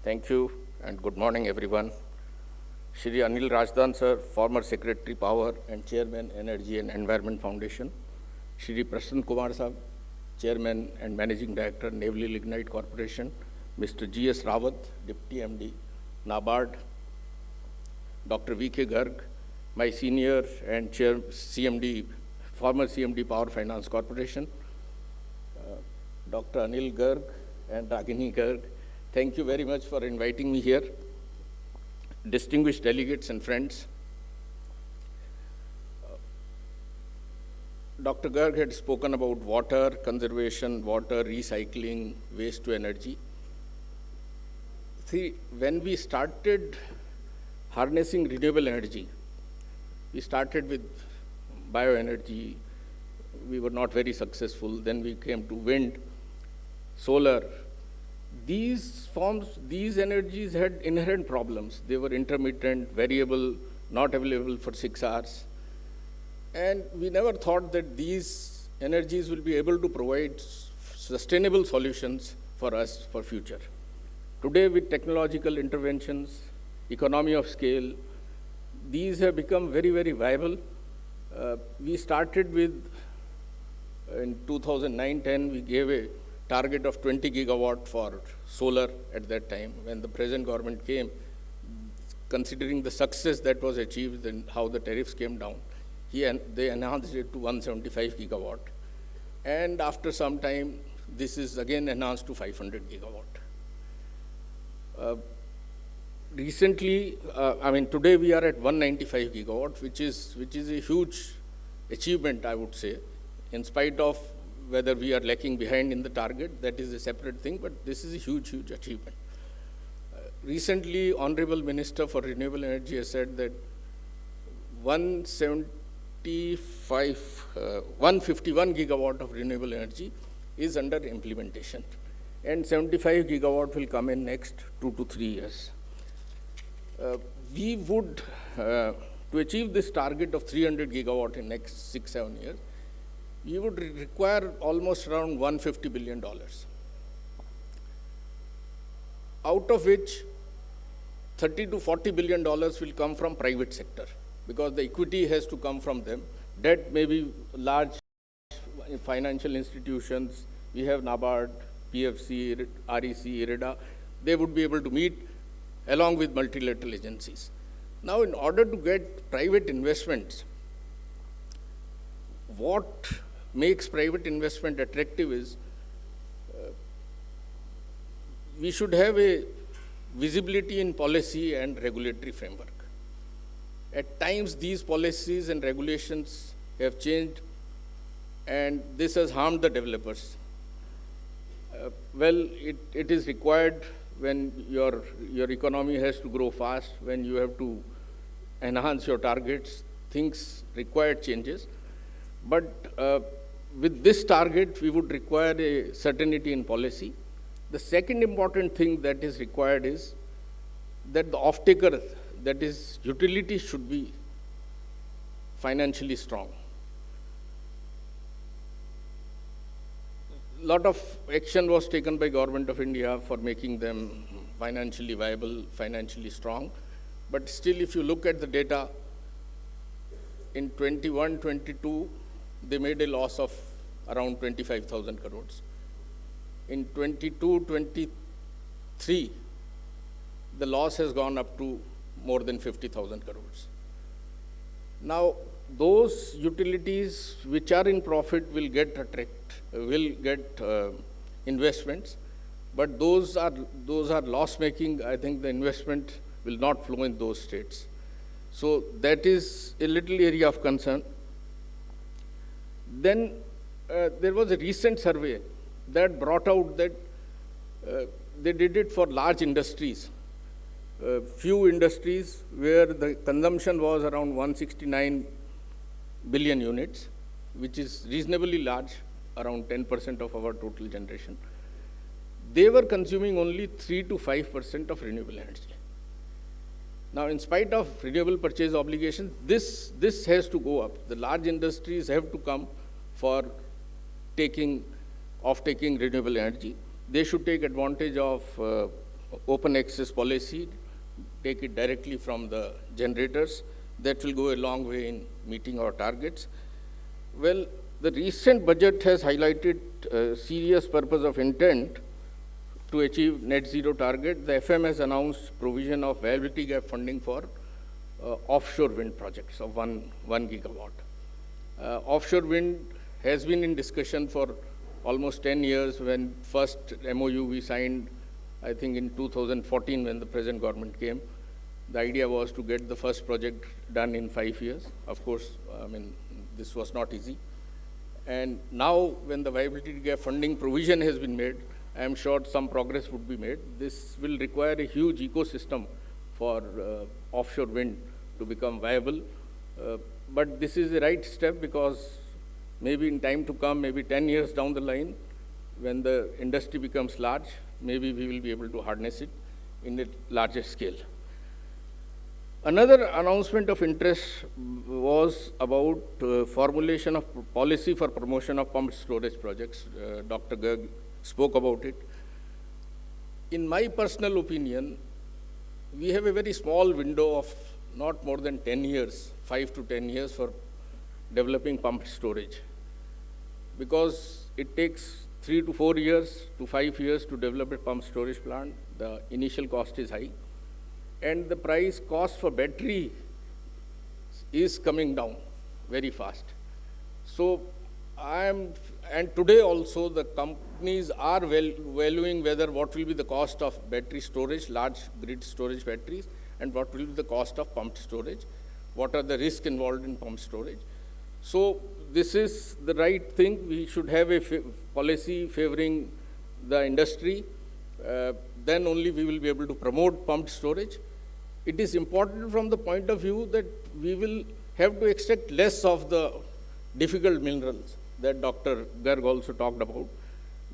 Thank you and good morning, everyone. Shri Anil Rajdan sir, former Secretary Power and Chairman Energy and Environment Foundation. Shri Prasanna Kumar sahab, Chairman and Managing Director, Naval Lignite Corporation. Mr. G.S. Rawat, Deputy MD, NABARD. Dr. V.K. Garg, my senior and CMD, former CMD Power Finance Corporation. Dr. Anil Garg and Ragini Garg, thank you very much for inviting me here. Distinguished delegates and friends, Dr. Garg had spoken about water conservation, water recycling, waste to energy. See, when we started harnessing renewable energy, we started with bioenergy. We were not very successful. Then we came to wind, solar. These energies had inherent problems. They were intermittent, variable, not available for 6 hours. And we never thought that these energies will be able to provide sustainable solutions for us for future. Today, with technological interventions, economy of scale, these have become very, very viable. We started with, in 2009-10, we gave a target of 20 gigawatt for solar at that time. When the present government came, considering the success that was achieved and how the tariffs came down, they enhanced it to 175 gigawatt. And after some time, this is again enhanced to 500 gigawatt. Recently, today we are at 195 gigawatt, which is a huge achievement, I would say, in spite of whether we are lagging behind in the target. That is a separate thing, but this is a huge, huge achievement. Recently, Honorable Minister for Renewable Energy has said that 151 gigawatt of renewable energy is under implementation, and 75 gigawatt will come in next 2 to 3 years. We would, to achieve this target of 300 gigawatt in next 6-7 years, we would require almost around $150 billion, out of which $30 to $40 billion will come from private sector, because the equity has to come from them. Debt may be large financial institutions. We have NABARD, PFC, REC, IREDA. They would be able to meet along with multilateral agencies. Now, in order to get private investments, what makes private investment attractive is we should have a visibility in policy and regulatory framework. At times, these policies and regulations have changed, and this has harmed the developers. It is required when your economy has to grow fast, when you have to enhance your targets, things require changes. But with this target, we would require a certainty in policy. The second important thing that is required is that the off-taker, that is utility, should be financially strong. A lot of action was taken by Government of India for making them financially viable, financially strong. But still, if you look at the data, in 21-22, they made a loss of around 25,000 crores. In 22-23, the loss has gone up to more than 50,000 crores. Now, those utilities which are in profit will get investments, but those are loss-making. I think the investment will not flow in those states. So that is a little area of concern. Then there was a recent survey that brought out that they did it for large industries, few industries where the consumption was around 169 billion units, which is reasonably large, around 10% of our total generation. They were consuming only 3 to 5% of renewable energy. Now, in spite of renewable purchase obligations, this has to go up. The large industries have to come for taking renewable energy. They should take advantage of open access policy, take it directly from the generators. That will go a long way in meeting our targets. Well, the recent budget has highlighted serious purpose of intent to achieve net zero target. The FM has announced provision of viability gap funding for offshore wind projects of 1 gigawatt. Offshore wind has been in discussion for almost 10 years. When first MOU we signed, I think in 2014 when the present government came, the idea was to get the first project done in 5 years. Of course, I mean, this was not easy. And now when the viability gap funding provision has been made, I am sure some progress would be made. This will require a huge ecosystem for offshore wind to become viable. But this is the right step, because maybe in time to come, maybe 10 years down the line, when the industry becomes large, maybe we will be able to harness it in a larger scale. Another announcement of interest was about formulation of policy for promotion of pumped storage projects. Dr. Garg spoke about it. In my personal opinion, we have a very small window of not more than 10 years, 5 to 10 years for developing pumped storage, because it takes 3 to 4 years to 5 years to develop a pumped storage plant. The initial cost is high, and the price cost for battery is coming down very fast. So and today also the companies are valuing whether what will be the cost of battery storage, large grid storage batteries, and what will be the cost of pumped storage, what are the risks involved in pumped storage. So this is the right thing. We should have a policy favoring the industry. Then only we will be able to promote pumped storage. It is important from the point of view that we will have to extract less of the difficult minerals that Dr. Garg also talked about.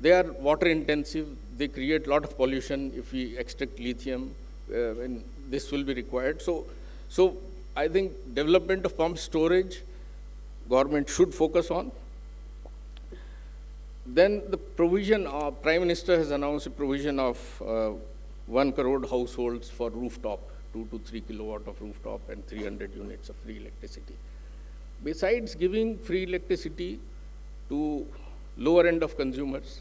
They are water intensive. They create a lot of pollution if we extract lithium, and this will be required. So I think development of pumped storage, government should focus on. Then the provision, Prime Minister has announced a provision of 1 crore households for rooftop, 2 to 3 kilowatt of rooftop and 300 units of free electricity. Besides giving free electricity to lower end of consumers,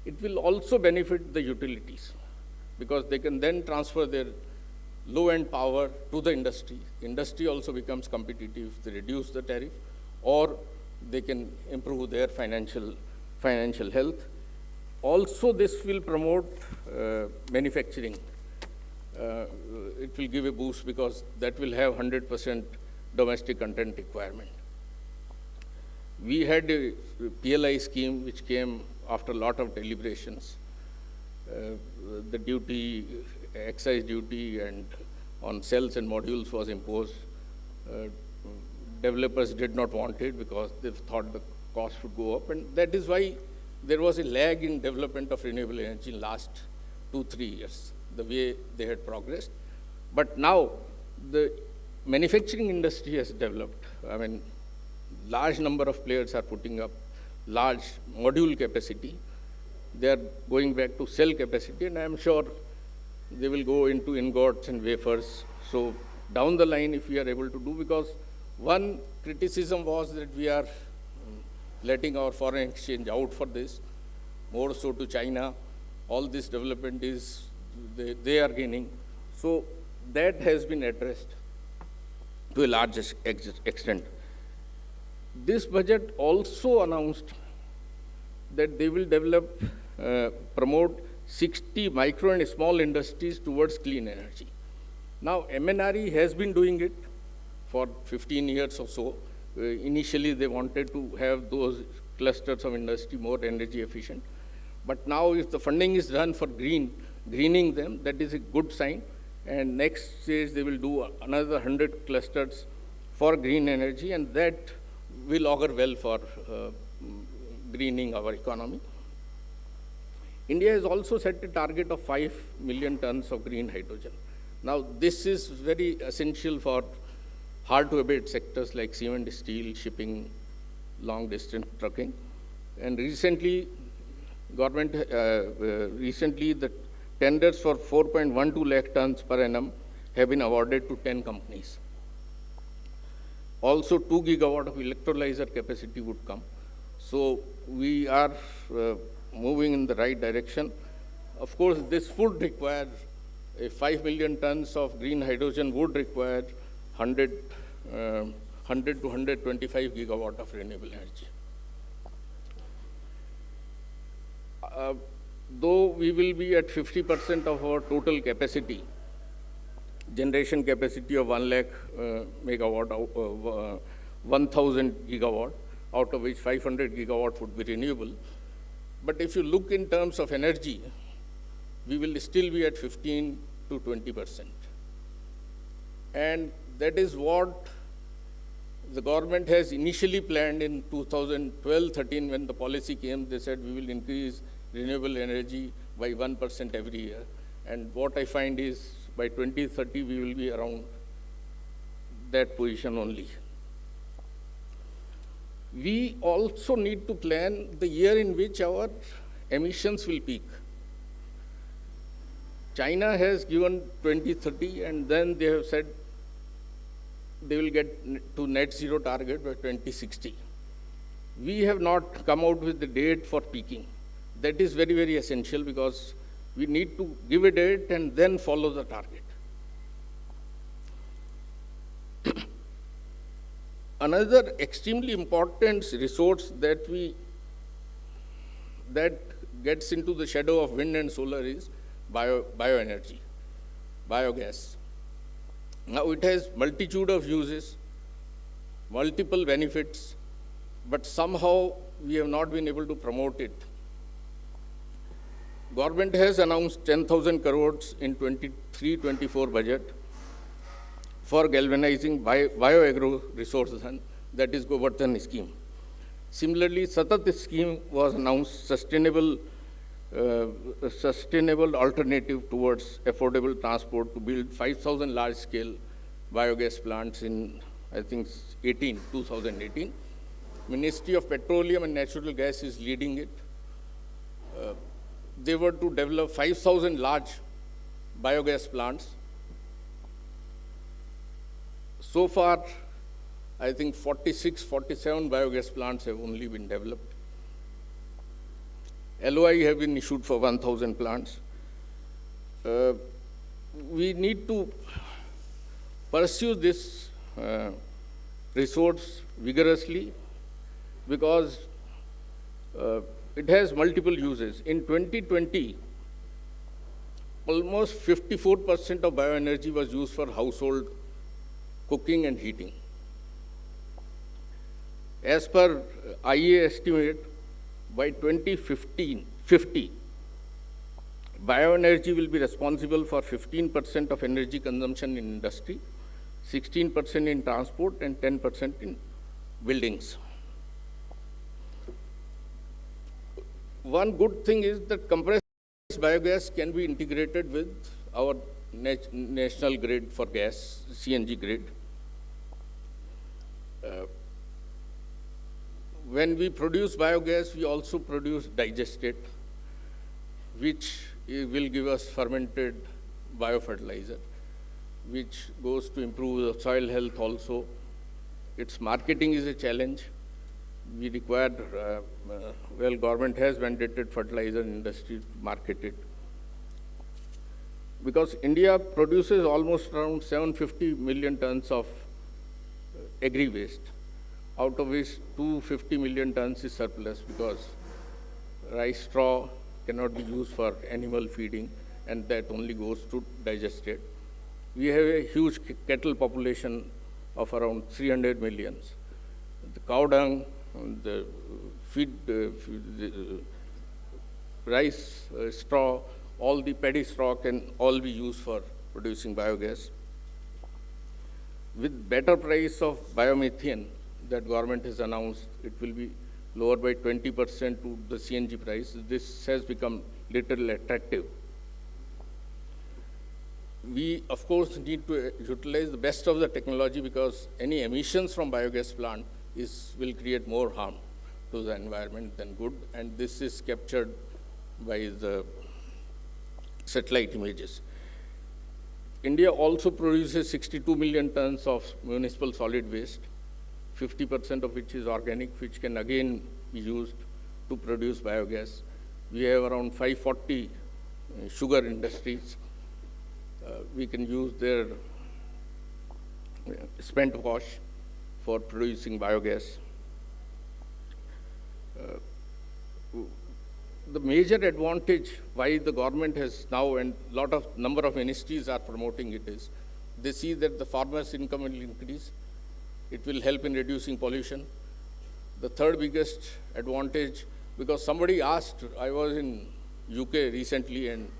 it will also benefit the utilities, because they can then transfer their low-end power to the industry. Industry also becomes competitive. They reduce the tariff, or they can improve their financial health. Also, this will promote manufacturing. It will give a boost, because that will have 100% domestic content requirement. We had a PLI scheme which came after a lot of deliberations. The duty, excise duty, and on cells and modules was imposed. Developers did not want it because they thought the cost would go up, and that is why there was a lag in development of renewable energy in last 2-3 years, the way they had progressed. But now the manufacturing industry has developed. I mean, large number of players are putting up large module capacity. They are going back to cell capacity, and I am sure they will go into ingots and wafers. So down the line, if we are able to do, because one criticism was that we are letting our foreign exchange out for this, more so to China. All this development is, they are gaining. So that has been addressed to a large extent. This budget also announced that they will develop, promote 60 micro and small industries towards clean energy. Now, MNRE has been doing it for 15 years or so. Initially, they wanted to have those clusters of industry more energy efficient. But now, if the funding is done for greening them, that is a good sign. And next stage, they will do another 100 clusters for green energy, and that will augur well for greening our economy. India has also set a target of 5 million tons of green hydrogen. Now, this is very essential for hard-to-abate sectors like cement, steel, shipping, long-distance trucking. And recently, the tenders for 4.12 lakh tons per annum have been awarded to 10 companies. Also, 2 gigawatt of electrolyzer capacity would come. So we are moving in the right direction. Of course, this would require 5 million tons of green hydrogen would require 100 to 125 gigawatt of renewable energy. Though we will be at 50% of our total capacity, generation capacity of 1 lakh megawatt, 1,000 gigawatt, out of which 500 gigawatt would be renewable. But if you look in terms of energy, we will still be at 15 to 20%. And that is what the government has initially planned in 2012-13 when the policy came. They said we will increase renewable energy by 1% every year. And what I find is by 2030, we will be around that position only. We also need to plan the year in which our emissions will peak. China has given 2030, and then they have said they will get to net zero target by 2060. We have not come out with the date for peaking. That is very, very essential because we need to give a date and then follow the target. Another extremely important resource that gets into the shadow of wind and solar is bioenergy, biogas. Now it has multitude of uses, multiple benefits, but somehow we have not been able to promote it. Government has announced 10,000 crores in 23-24 budget for galvanizing bioagro resources, that is Govardhan scheme. Similarly, Satat scheme was announced, sustainable alternative towards affordable transport to build 5,000 large-scale biogas plants in, I think, 2018. Ministry of Petroleum and Natural Gas is leading it. They were to develop 5,000 large biogas plants. So far, I think 46, 47 biogas plants have only been developed. LOI have been issued for 1,000 plants. We need to pursue this resource vigorously because it has multiple uses. In 2020, almost 54% of bioenergy was used for household cooking and heating. As per IEA estimate, by 2050, bioenergy will be responsible for 15% of energy consumption in industry, 16% in transport, and 10% in buildings. One good thing is that compressed biogas can be integrated with our national grid for gas, CNG grid. When we produce biogas, we also produce digestate, which will give us fermented biofertilizer, which goes to improve the soil health also. Its marketing is a challenge. We require, government has mandated fertilizer industry to market it. Because India produces almost around 750 million tons of agri-waste, out of which 250 million tons is surplus because rice straw cannot be used for animal feeding and that only goes to digestate. We have a huge cattle population of around 300 million. The cow dung, the rice straw, all the paddy straw can all be used for producing biogas. With better price of biomethane that government has announced, it will be lower by 20% to the CNG price. This has become little attractive. We, of course, need to utilize the best of the technology because any emissions from biogas plant will create more harm to the environment than good, and this is captured by the satellite images. India also produces 62 million tons of municipal solid waste, 50% of which is organic, which can again be used to produce biogas. We have around 540 sugar industries. We can use their spent wash for producing biogas. The major advantage why the government has now, and number of ministries are promoting it, is they see that the farmers' income will increase. It will help in reducing pollution. The third biggest advantage, because somebody asked, I was in UK recently, and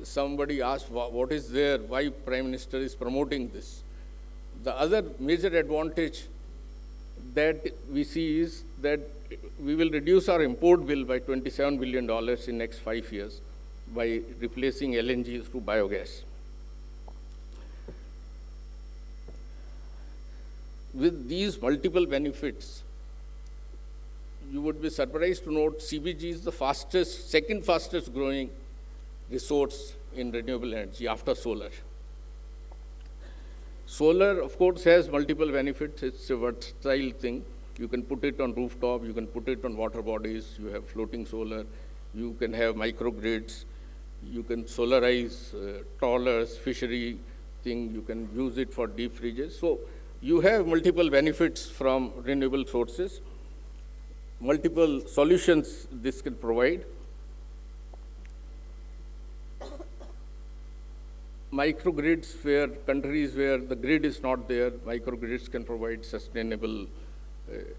somebody asked what is there, why Prime Minister is promoting this. The other major advantage that we see is that we will reduce our import bill by $27 billion in next 5 years by replacing LNG through biogas. With these multiple benefits, you would be surprised to note CBG is the second fastest growing resource in renewable energy after solar. Solar, of course, has multiple benefits. It's a versatile thing. You can put it on rooftop, you can put it on water bodies, you have floating solar, you can have microgrids, you can solarize trawlers, fishery thing, you can use it for deep fridges. So you have multiple benefits from renewable sources, multiple solutions this can provide. Microgrids, where countries where the grid is not there, microgrids can provide sustainable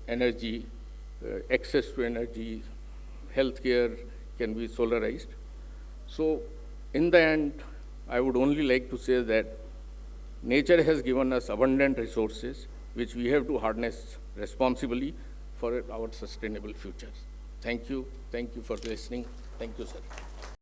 energy, access to energy, healthcare can be solarized. So in the end, I would only like to say that nature has given us abundant resources, which we have to harness responsibly for our sustainable future. Thank you for listening. Thank you, sir.